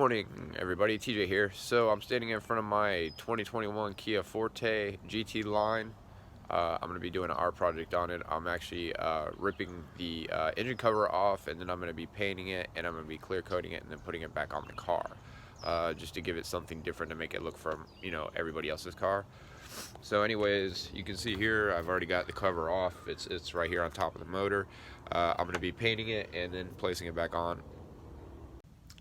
morning, everybody. TJ here. So I'm standing in front of my 2021 Kia Forte GTLine. I'm going to be doing an art project on it. I'm actually ripping the engine cover off, and then I'm going to be painting it, and I'm going to be clear coating it, and then putting it back on the car, just to give it something different to make it look from everybody else's car. So anyways, you can see here I've already got the cover off. It's right here on top of the motor. I'm going to be painting it and then placing it back on.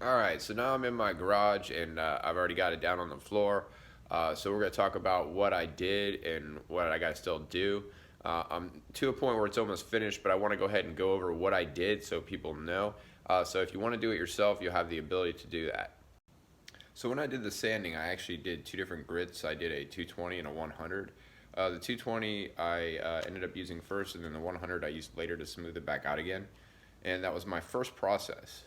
Alright, so now I'm in my garage and I've already got it down on the floor. So we're going to talk about what I did and what I got to still do. I'm to a point where it's almost finished, but I want to go ahead and go over what I did so people know. So if you want to do it yourself, you'll have the ability to do that. So when I did the sanding, I actually did two different grits. I did a 220 and a 100. The 220 I ended up using first, and then the 100 I used later to smooth it back out again. And that was my first process.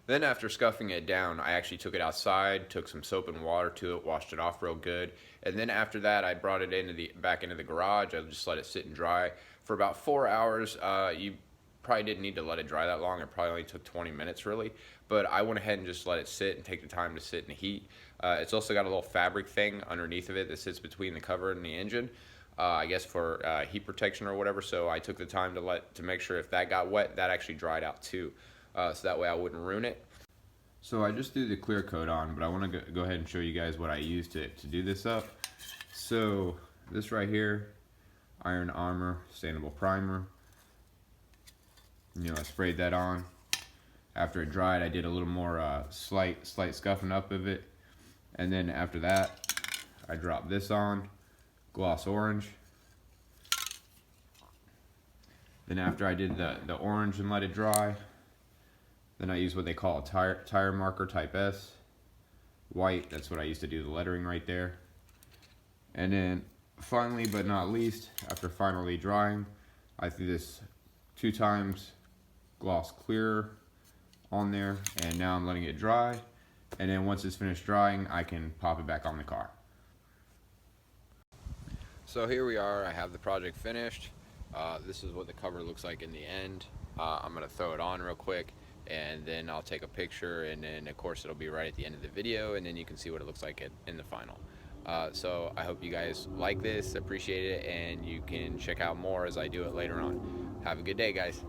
Then after scuffing it down, I actually took it outside, took some soap and water to it, washed it off real good. And then after that, I brought it back into the garage. I just let it sit and dry for about 4 hours. You probably didn't need to let it dry that long. It probably only took 20 minutes really. But I went ahead and just let it sit and take the time to sit in the heat. It's also got a little fabric thing underneath of it that sits between the cover and the engine. I guess for heat protection or whatever. So I took the time to make sure if that got wet, that actually dried out too. So that way I wouldn't ruin it. So I just threw the clear coat on, but I want to go ahead and show you guys what I used to do this up. So this right here, Iron Armor Standable Primer. I sprayed that on. After it dried, I did a little more slight scuffing up of it. And then after that, I dropped this on, Gloss Orange. Then after I did the orange and let it dry, then I use what they call a tire marker type S. White, that's what I used to do the lettering right there. And then finally but not least, after finally drying, I threw this 2 times gloss clear on there, and now I'm letting it dry. And then once it's finished drying, I can pop it back on the car. So here we are, I have the project finished. This is what the cover looks like in the end. I'm gonna throw it on real quick, and then I'll take a picture, and then of course it'll be right at the end of the video, and then you can see what it looks like in the final. So I hope you guys like this, appreciate it, and you can check out more as I do it later on. Have a good day, guys.